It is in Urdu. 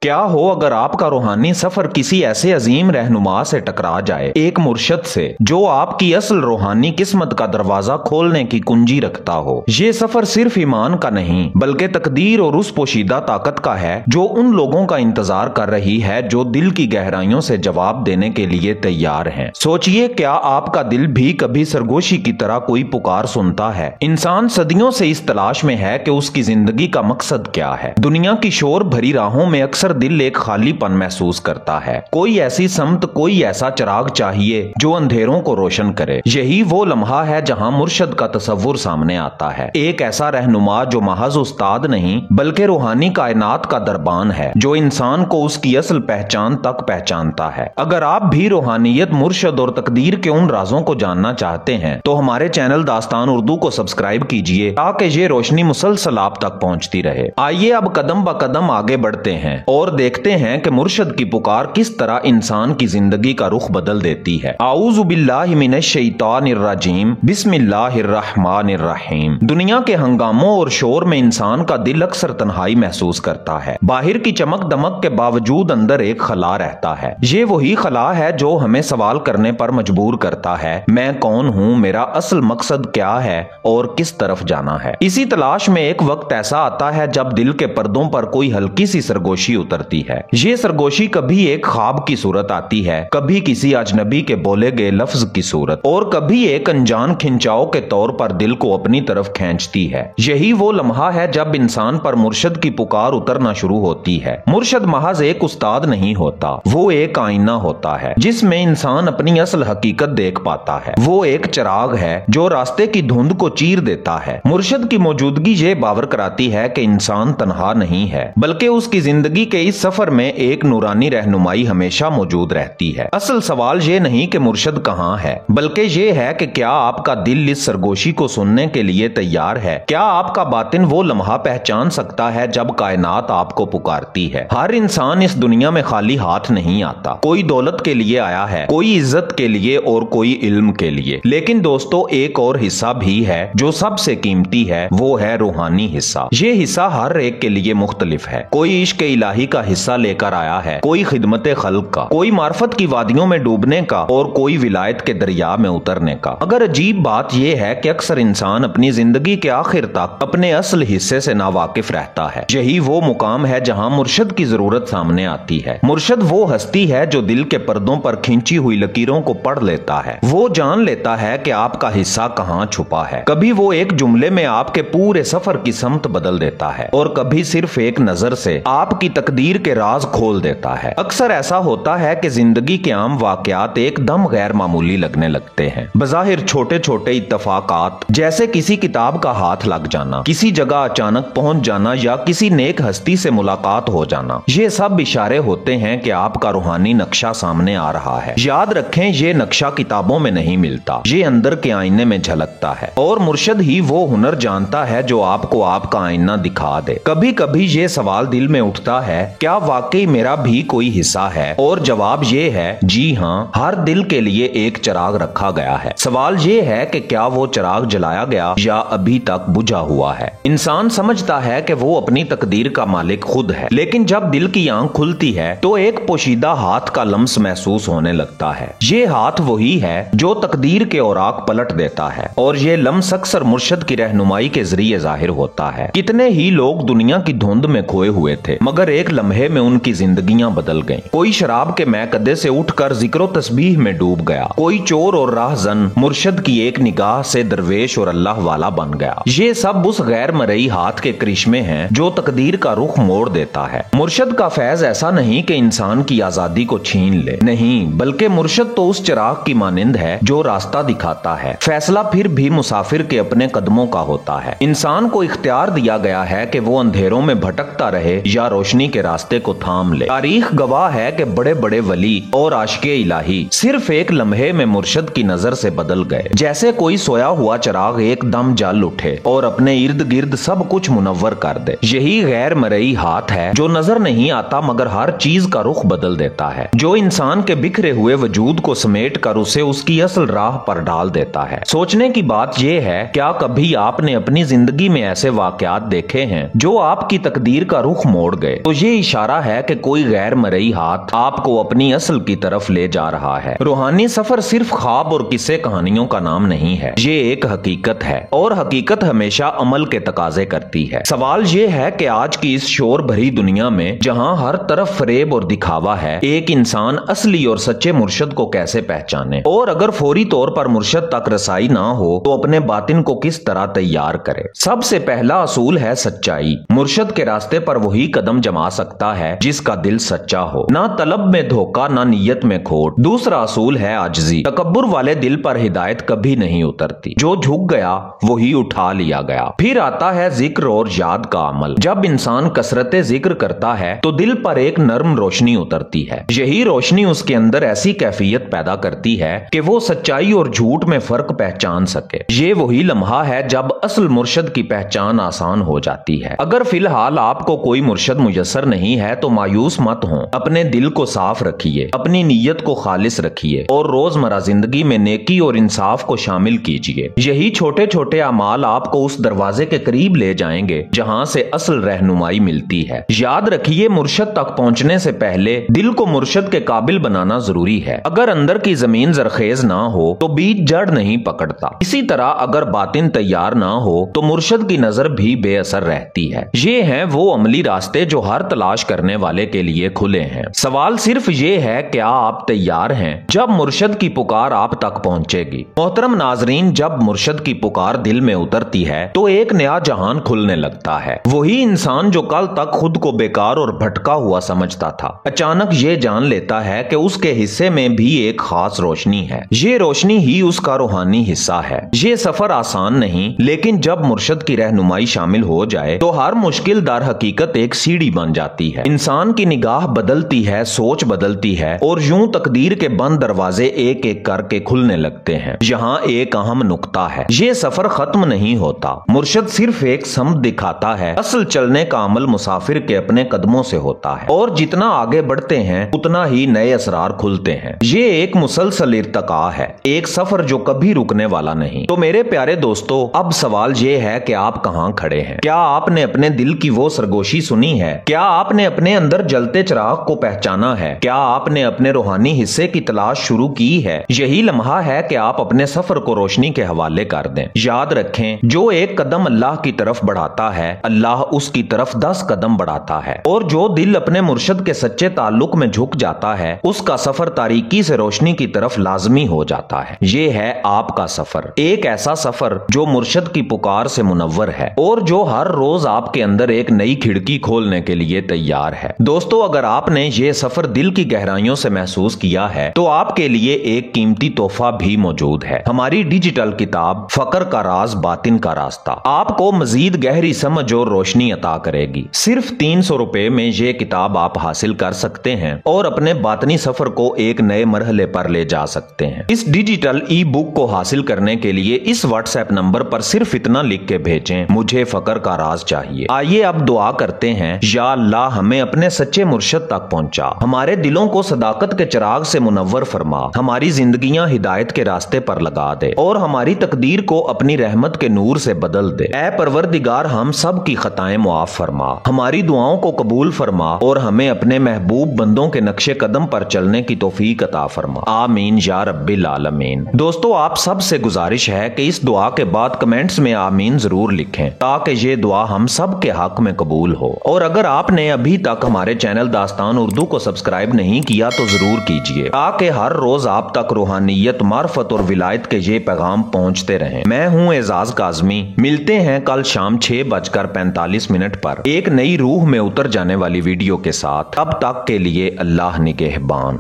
کیا ہو اگر آپ کا روحانی سفر کسی ایسے عظیم رہنما سے ٹکرا جائے، ایک مرشد سے جو آپ کی اصل روحانی قسمت کا دروازہ کھولنے کی کنجی رکھتا ہو۔ یہ سفر صرف ایمان کا نہیں بلکہ تقدیر اور اس پوشیدہ طاقت کا ہے جو ان لوگوں کا انتظار کر رہی ہے جو دل کی گہرائیوں سے جواب دینے کے لیے تیار ہیں۔ سوچئے، کیا آپ کا دل بھی کبھی سرگوشی کی طرح کوئی پکار سنتا ہے؟ انسان صدیوں سے اس تلاش میں ہے کہ اس کی زندگی کا مقصد کیا ہے۔ دنیا کی شور بھری راہوں میں اکثر دل ایک خالی پن محسوس کرتا ہے۔ کوئی ایسی سمت، کوئی ایسا چراغ چاہیے جو اندھیروں کو روشن کرے۔ یہی وہ لمحہ ہے جہاں مرشد کا تصور سامنے آتا ہے، ایک ایسا رہنما جو محض استاد نہیں بلکہ روحانی کائنات کا دربان ہے، جو انسان کو اس کی اصل پہچان تک پہچانتا ہے۔ اگر آپ بھی روحانیت، مرشد اور تقدیر کے ان رازوں کو جاننا چاہتے ہیں تو ہمارے چینل داستان اردو کو سبسکرائب کیجئے تاکہ یہ روشنی مسلسل آپ تک پہنچتی رہے۔ آئیے اب قدم با قدم آگے بڑھتے ہیں اور دیکھتے ہیں کہ مرشد کی پکار کس طرح انسان کی زندگی کا رخ بدل دیتی ہے۔ اعوذ باللہ من الشیطان الرجیم، بسم اللہ الرحمن الرحیم۔ دنیا کے ہنگاموں اور شور میں انسان کا دل اکثر تنہائی محسوس کرتا ہے۔ باہر کی چمک دمک کے باوجود اندر ایک خلا رہتا ہے۔ یہ وہی خلا ہے جو ہمیں سوال کرنے پر مجبور کرتا ہے، میں کون ہوں، میرا اصل مقصد کیا ہے اور کس طرف جانا ہے۔ اسی تلاش میں ایک وقت ایسا آتا ہے جب دل کے پردوں پر کوئی ہلکی سی سرگوشی اترتی ہے۔ یہ سرگوشی کبھی ایک خواب کی صورت آتی ہے، کبھی کسی اجنبی کے بولے گئے لفظ کی صورت، اور کبھی ایک انجان کھنچاؤ کے طور پر دل کو اپنی طرف کھینچتی ہے۔ یہی وہ لمحہ ہے جب انسان پر مرشد کی پکار اترنا شروع ہوتی ہے۔ مرشد محض ایک استاد نہیں ہوتا، وہ ایک آئینہ ہوتا ہے جس میں انسان اپنی اصل حقیقت دیکھ پاتا ہے۔ وہ ایک چراغ ہے جو راستے کی دھند کو چیر دیتا ہے۔ مرشد کی موجودگی یہ باور کراتی ہے کہ انسان تنہا نہیں ہے بلکہ اس کی زندگی کے اس سفر میں ایک نورانی رہنمائی ہمیشہ موجود رہتی ہے۔ اصل سوال یہ نہیں کہ مرشد کہاں ہے بلکہ یہ ہے کہ کیا آپ کا دل اس سرگوشی کو سننے کے لیے تیار ہے؟ کیا آپ کا باطن وہ لمحہ پہچان سکتا ہے جب کائنات آپ کو پکارتی ہے؟ ہر انسان اس دنیا میں خالی ہاتھ نہیں آتا۔ کوئی دولت کے لیے آیا ہے، کوئی عزت کے لیے اور کوئی علم کے لیے، لیکن دوستو ایک اور حصہ بھی ہے جو سب سے قیمتی ہے، وہ ہے روحانی حصہ۔ یہ حصہ ہر ایک کے لیے مختلف ہے۔ کوئی عشق الہی کا حصہ لے کر آیا ہے، کوئی خدمت خلق کا، کوئی معرفت کی وادیوں میں ڈوبنے کا اور کوئی ولایت کے دریا میں اترنے کا۔ مگر عجیب بات یہ ہے کہ اکثر انسان اپنی زندگی کے آخر تک اپنے اصل حصے سے ناواقف رہتا ہے۔ یہی وہ مقام ہے جہاں مرشد کی ضرورت سامنے آتی ہے۔ مرشد وہ ہستی ہے جو دل کے پردوں پر کھینچی ہوئی لکیروں کو پڑھ لیتا ہے۔ وہ جان لیتا ہے کہ آپ کا حصہ کہاں چھپا ہے۔ کبھی وہ ایک جملے میں آپ کے پورے سفر کی سمت بدل دیتا ہے اور کبھی صرف ایک نظر سے آپ کی تقدیر کے راز کھول دیتا ہے۔ اکثر ایسا ہوتا ہے کہ زندگی کے عام واقعات ایک دم غیر معمولی لگنے لگتے ہیں۔ بظاہر چھوٹے چھوٹے اتفاقات جیسے کسی کتاب کا ہاتھ لگ جانا، کسی جگہ اچانک پہنچ جانا یا کسی نیک ہستی سے ملاقات ہو جانا، یہ سب اشارے ہوتے ہیں کہ آپ کا روحانی نقشہ سامنے آ رہا ہے۔ یاد رکھیں، یہ نقشہ کتابوں میں نہیں ملتا، یہ اندر کے آئینے میں جھلکتا ہے، اور مرشد ہی وہ ہنر جانتا ہے جو آپ کو آپ کا آئینہ دکھا دے۔ کبھی کبھی یہ سوال دل میں اٹھتا ہے، کیا واقعی میرا بھی کوئی حصہ ہے؟ اور جواب یہ ہے، جی ہاں، ہر دل کے لیے ایک چراغ رکھا گیا ہے۔ سوال یہ ہے کہ کیا وہ چراغ جلایا گیا یا ابھی تک بجھا ہوا ہے؟ انسان سمجھتا ہے کہ وہ اپنی تقدیر کا مالک خود ہے، لیکن جب دل کی آنکھ کھلتی ہے تو ایک پوشیدہ ہاتھ کا لمس محسوس ہونے لگتا ہے۔ یہ ہاتھ وہی ہے جو تقدیر کے اوراق پلٹ دیتا ہے، اور یہ لمس اکثر مرشد کی رہنمائی کے ذریعے ظاہر ہوتا ہے۔ کتنے ہی لوگ دنیا کی دھند میں کھوئے ہوئے تھے مگر ایک لمحے میں ان کی زندگیاں بدل گئیں۔ کوئی شراب کے میکدے سے اٹھ کر ذکر و تسبیح میں ڈوب گیا، کوئی چور اور راہزن مرشد کی ایک نگاہ سے درویش اور اللہ والا بن گیا۔ یہ سب اس غیر مرئی ہاتھ کے کرشمے ہیں جو تقدیر کا رخ موڑ دیتا ہے۔ مرشد کا فیض ایسا نہیں کہ انسان کی آزادی کو چھین لے، نہیں، بلکہ مرشد تو اس چراغ کی مانند ہے جو راستہ دکھاتا ہے۔ فیصلہ پھر بھی مسافر کے اپنے قدموں کا ہوتا ہے۔ انسان کو اختیار دیا گیا ہے کہ وہ اندھیروں میں بھٹکتا رہے یا روشنی کے راستے کو تھام لے۔ تاریخ گواہ ہے کہ بڑے بڑے ولی اور عاشق الہی صرف ایک لمحے میں مرشد کی نظر سے بدل گئے، جیسے کوئی سویا ہوا چراغ ایک دم جل اٹھے اور اپنے ارد گرد سب کچھ منور کر دے۔ یہی غیر مرئی ہاتھ ہے جو نظر نہیں آتا مگر ہر چیز کا رخ بدل دیتا ہے، جو انسان کے بکھرے ہوئے وجود کو سمیٹ کر اسے اس کی اصل راہ پر ڈال دیتا ہے۔ سوچنے کی بات یہ ہے، کیا کبھی آپ نے اپنی زندگی میں ایسے واقعات دیکھے ہیں جو آپ کی تقدیر کا رخ موڑ گئے؟ تو یہ یہ اشارہ ہے کہ کوئی غیر مرئی ہاتھ آپ کو اپنی اصل کی طرف لے جا رہا ہے۔ روحانی سفر صرف خواب اور قصے کہانیوں کا نام نہیں ہے، یہ ایک حقیقت ہے، اور حقیقت ہمیشہ عمل کے تقاضے کرتی ہے۔ سوال یہ ہے کہ آج کی اس شور بھری دنیا میں جہاں ہر طرف فریب اور دکھاوا ہے، ایک انسان اصلی اور سچے مرشد کو کیسے پہچانے، اور اگر فوری طور پر مرشد تک رسائی نہ ہو تو اپنے باطن کو کس طرح تیار کرے۔ سب سے پہلا اصول ہے سچائی۔ مرشد کے راستے پر وہی قدم جما سکتا ہے جس کا دل سچا ہو، نہ طلب میں دھوکہ نہ نیت میں کھوٹ۔ دوسرا اصول ہے عاجزی۔ تکبر والے دل پر ہدایت کبھی نہیں اترتی، جو جھک گیا وہی اٹھا لیا گیا۔ پھر آتا ہے ذکر اور یاد کا عمل۔ جب انسان کثرت ذکر کرتا ہے تو دل پر ایک نرم روشنی اترتی ہے، یہی روشنی اس کے اندر ایسی کیفیت پیدا کرتی ہے کہ وہ سچائی اور جھوٹ میں فرق پہچان سکے۔ یہ وہی لمحہ ہے جب اصل مرشد کی پہچان آسان ہو جاتی ہے۔ اگر فی الحال آپ کو کوئی مرشد میسر نہیں ہے تو مایوس مت ہوں، اپنے دل کو صاف رکھیے، اپنی نیت کو خالص رکھیے اور روزمرہ زندگی میں نیکی اور انصاف کو شامل کیجیے۔ یہی چھوٹے چھوٹے اعمال آپ کو اس دروازے کے قریب لے جائیں گے جہاں سے اصل رہنمائی ملتی ہے۔ یاد رکھیے، مرشد تک پہنچنے سے پہلے دل کو مرشد کے قابل بنانا ضروری ہے۔ اگر اندر کی زمین زرخیز نہ ہو تو بیج جڑ نہیں پکڑتا۔ اسی طرح اگر باطن تیار نہ ہو تو مرشد کی نظر بھی بے اثر رہتی ہے۔ یہ ہیں وہ عملی راستے جو ہر تلاش کرنے والے کے لیے کھلے ہیں۔ سوال صرف یہ ہے کیا آپ تیار ہیں جب مرشد کی پکار آپ تک پہنچے گی؟ محترم ناظرین، جب مرشد کی پکار دل میں اترتی ہے تو ایک نیا جہان کھلنے لگتا ہے۔ وہی انسان جو کل تک خود کو بیکار اور بھٹکا ہوا سمجھتا تھا، اچانک یہ جان لیتا ہے کہ اس کے حصے میں بھی ایک خاص روشنی ہے۔ یہ روشنی ہی اس کا روحانی حصہ ہے۔ یہ سفر آسان نہیں، لیکن جب مرشد کی رہنمائی شامل ہو جائے تو ہر مشکل در حقیقت ایک سیڑھی بن جاتی ہے۔ انسان کی نگاہ بدلتی ہے، سوچ بدلتی ہے، اور یوں تقدیر کے بند دروازے ایک ایک کر کے کھلنے لگتے ہیں۔ یہاں ایک اہم نقطہ ہے، یہ سفر ختم نہیں ہوتا۔ مرشد صرف ایک سمت دکھاتا ہے، اصل چلنے کا عمل مسافر کے اپنے قدموں سے ہوتا ہے، اور جتنا آگے بڑھتے ہیں اتنا ہی نئے اسرار کھلتے ہیں۔ یہ ایک مسلسل ارتقاء ہے، ایک سفر جو کبھی رکنے والا نہیں۔ تو میرے پیارے دوستو، اب سوال یہ ہے کہ آپ کہاں کھڑے ہیں؟ کیا آپ نے اپنے دل کی وہ سرگوشی سنی ہے؟ کیا آپ نے اپنے اندر جلتے چراغ کو پہچانا ہے؟ کیا آپ نے اپنے روحانی حصے کی تلاش شروع کی ہے؟ یہی لمحہ ہے کہ آپ اپنے سفر کو روشنی کے حوالے کر دیں۔ یاد رکھیں، جو ایک قدم اللہ کی طرف بڑھاتا ہے، اللہ اس کی طرف 10 قدم بڑھاتا ہے، اور جو دل اپنے مرشد کے سچے تعلق میں جھک جاتا ہے، اس کا سفر تاریکی سے روشنی کی طرف لازمی ہو جاتا ہے۔ یہ ہے آپ کا سفر، ایک ایسا سفر جو مرشد کی پکار سے منور ہے، اور جو ہر روز آپ کے اندر ایک نئی کھڑکی کھولنے کے لیے تیار ہے۔ دوستو، اگر آپ نے یہ سفر دل کی گہرائیوں سے محسوس کیا ہے تو آپ کے لیے ایک قیمتی تحفہ بھی موجود ہے، ہماری ڈیجیٹل کتاب فقر کا راز باطن کا راستہ۔ آپ کو مزید گہری سمجھ اور روشنی عطا کرے گی۔ صرف 300 روپے میں یہ کتاب آپ حاصل کر سکتے ہیں اور اپنے باطنی سفر کو ایک نئے مرحلے پر لے جا سکتے ہیں۔ اس ڈیجیٹل ای بک کو حاصل کرنے کے لیے اس واٹس ایپ نمبر پر صرف اتنا لکھ کے بھیجیں، مجھے فقر کا راز چاہیے۔ آئیے اب دعا کرتے ہیں، یا اللہ ہمیں اپنے سچے مرشد تک پہنچا، ہمارے دلوں کو صداقت کے چراغ سے منور فرما، ہماری زندگیاں ہدایت کے راستے پر لگا دے، اور ہماری تقدیر کو اپنی رحمت کے نور سے بدل دے۔ اے پروردگار، ہم سب کی خطائیں معاف فرما، ہماری دعاؤں کو قبول فرما، اور ہمیں اپنے محبوب بندوں کے نقش قدم پر چلنے کی توفیق عطا فرما۔ آمین یا رب العالمین۔ دوستو، آپ سب سے گزارش ہے کہ اس دعا کے بعد کمنٹس میں آمین ضرور لکھیں تاکہ یہ دعا ہم سب کے حق میں قبول ہو۔ اور اگر آپ نے ابھی تک ہمارے چینل داستان اردو کو سبسکرائب نہیں کیا تو ضرور کیجیے تاکہ ہر روز آپ تک روحانیت، معرفت اور ولایت کے یہ پیغام پہنچتے رہیں۔ میں ہوں اعزاز کاظمی، ملتے ہیں کل شام 6:45 پر ایک نئی روح میں اتر جانے والی ویڈیو کے ساتھ۔ اب تک کے لیے اللہ نگہبان۔